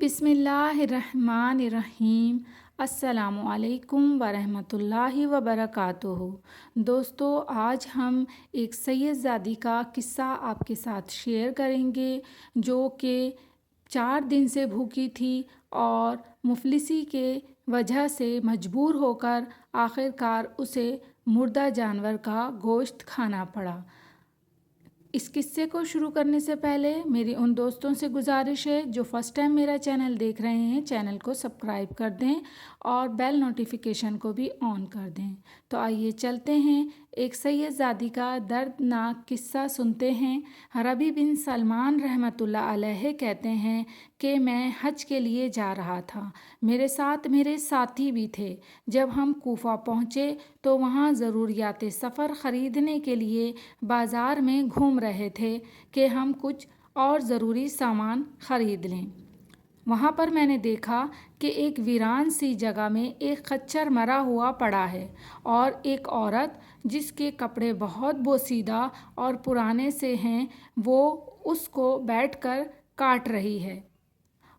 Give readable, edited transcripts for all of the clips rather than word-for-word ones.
بسم اللہ الرحمن الرحیم۔ السلام علیکم ورحمۃ اللہ وبرکاتہ۔ دوستو، آج ہم ایک سید زادی کا قصہ آپ کے ساتھ شیئر کریں گے جو کہ 4 دن سے بھوکی تھی اور مفلسی کے وجہ سے مجبور ہو کر آخر کار اسے مردہ جانور کا گوشت کھانا پڑا۔ اس قصے کو شروع کرنے سے پہلے میری ان دوستوں سے گزارش ہے جو فرسٹ ٹائم میرا چینل دیکھ رہے ہیں، چینل کو سبسکرائب کر دیں اور بیل نوٹیفیکیشن کو بھی آن کر دیں۔ تو آئیے چلتے ہیں، ایک سید زادی کا دردناک قصہ سنتے ہیں۔ ربیع بن سلمان رحمۃ اللہ علیہ کہتے ہیں کہ میں حج کے لیے جا رہا تھا، میرے ساتھ میرے ساتھی بھی تھے۔ جب ہم کوفہ پہنچے تو وہاں ضروریات سفر خریدنے کے لیے بازار میں گھوم رہے تھے کہ ہم کچھ اور ضروری سامان خرید لیں۔ وہاں پر میں نے دیکھا کہ ایک ویران سی جگہ میں ایک خچر مرا ہوا پڑا ہے اور ایک عورت جس کے کپڑے بہت بوسیدہ اور پرانے سے ہیں، وہ اس کو بیٹھ کر کاٹ رہی ہے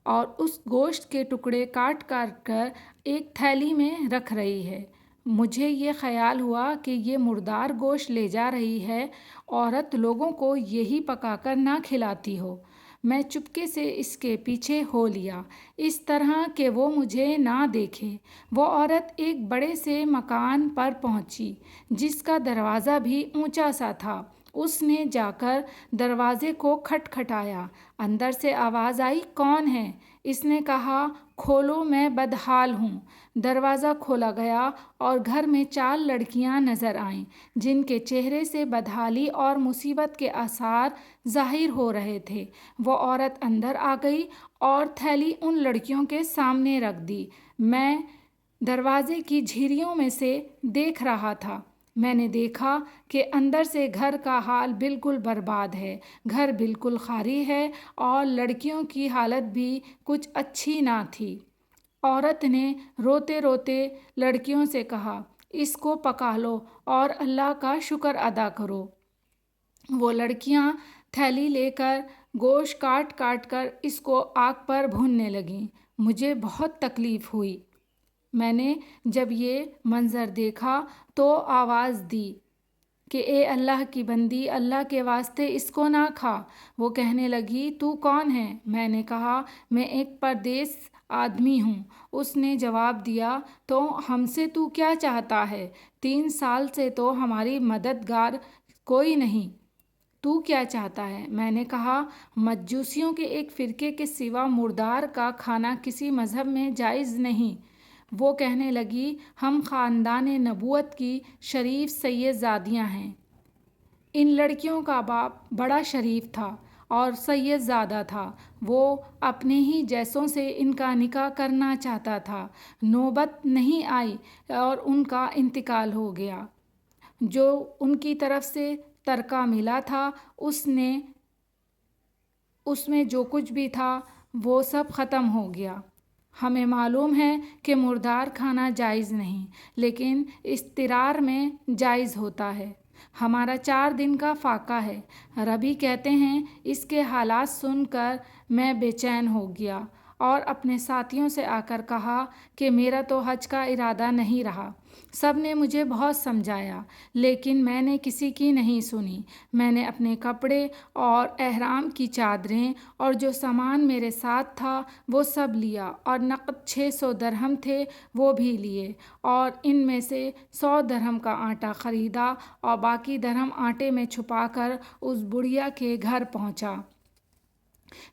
اور اس گوشت کے ٹکڑے کاٹ کر ایک تھیلی میں رکھ رہی ہے۔ مجھے یہ خیال ہوا کہ یہ مردار گوشت لے جا رہی ہے، عورت لوگوں کو یہی پکا کر نہ کھلاتی ہو۔ میں چپکے سے اس کے پیچھے ہو لیا، اس طرح کہ وہ مجھے نہ دیکھے۔ وہ عورت ایک بڑے سے مکان پر پہنچی جس کا دروازہ بھی اونچا سا تھا۔ اس نے جا کر دروازے کو کھٹکھٹایا۔ اندر سے آواز آئی، کون ہے؟ اس نے کہا، کھولو، میں بدحال ہوں۔ دروازہ کھولا گیا اور گھر میں 4 لڑکیاں نظر آئیں جن کے چہرے سے بدحالی اور مصیبت کے آثار ظاہر ہو رہے تھے۔ وہ عورت اندر آ گئی اور تھیلی ان لڑکیوں کے سامنے رکھ دی۔ میں دروازے کی جھریوں میں سے دیکھ رہا تھا۔ میں نے دیکھا کہ اندر سے گھر کا حال بالکل برباد ہے، گھر بالکل خالی ہے اور لڑکیوں کی حالت بھی کچھ اچھی نہ تھی۔ عورت نے روتے روتے لڑکیوں سے کہا، اس کو پکا لو اور اللہ کا شکر ادا کرو۔ وہ لڑکیاں تھیلی لے کر گوشت کاٹ کاٹ کر اس کو آگ پر بھوننے لگیں۔ مجھے بہت تکلیف ہوئی۔ میں نے جب یہ منظر دیکھا تو آواز دی کہ اے اللہ کی بندی، اللہ کے واسطے اس کو نہ کھا۔ وہ کہنے لگی، تو کون ہے؟ میں نے کہا، میں ایک پردیس آدمی ہوں۔ اس نے جواب دیا، تو ہم سے تو کیا چاہتا ہے؟ 3 سال سے تو ہماری مددگار کوئی نہیں، تو کیا چاہتا ہے؟ میں نے کہا، مجوسیوں کے ایک فرقے کے سوا مردار کا کھانا کسی مذہب میں جائز نہیں۔ وہ کہنے لگی، ہم خاندان نبوت کی شریف سید زادیاں ہیں۔ ان لڑکیوں کا باپ بڑا شریف تھا اور سید زادہ تھا، وہ اپنے ہی جیسوں سے ان کا نکاح کرنا چاہتا تھا۔ نوبت نہیں آئی اور ان کا انتقال ہو گیا۔ جو ان کی طرف سے ترکہ ملا تھا اس میں جو کچھ بھی تھا وہ سب ختم ہو گیا۔ ہمیں معلوم ہے کہ مردار کھانا جائز نہیں، لیکن اضطرار میں جائز ہوتا ہے۔ ہمارا 4 دن کا فاقہ ہے۔ ربیع کہتے ہیں، اس کے حالات سن کر میں بے چین ہو گیا اور اپنے ساتھیوں سے آ کر کہا کہ میرا تو حج کا ارادہ نہیں رہا۔ سب نے مجھے بہت سمجھایا لیکن میں نے کسی کی نہیں سنی۔ میں نے اپنے کپڑے اور احرام کی چادریں اور جو سامان میرے ساتھ تھا وہ سب لیا اور نقد 600 درہم تھے وہ بھی لیے اور ان میں سے 100 درہم کا آٹا خریدا اور باقی درہم آٹے میں چھپا کر اس بڑھیا کے گھر پہنچا۔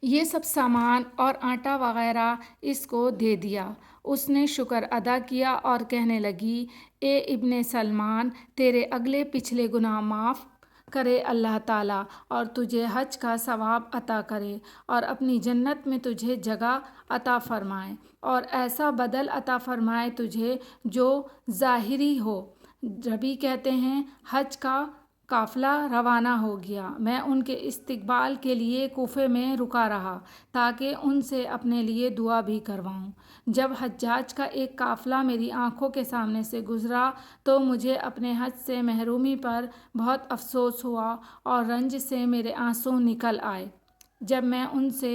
یہ سب سامان اور آٹا وغیرہ اس کو دے دیا۔ اس نے شکر ادا کیا اور کہنے لگی، اے ابن سلمان، تیرے اگلے پچھلے گناہ معاف کرے اللہ تعالیٰ اور تجھے حج کا ثواب عطا کرے اور اپنی جنت میں تجھے جگہ عطا فرمائے اور ایسا بدل عطا فرمائے تجھے جو ظاہری ہو۔ ربیع کہتے ہیں، حج کا قافلہ روانہ ہو گیا۔ میں ان کے استقبال کے لیے کوفے میں رکا رہا تاکہ ان سے اپنے لیے دعا بھی کرواؤں۔ جب حجاج کا ایک قافلہ میری آنکھوں کے سامنے سے گزرا تو مجھے اپنے حج سے محرومی پر بہت افسوس ہوا اور رنج سے میرے آنسو نکل آئے۔ جب میں ان سے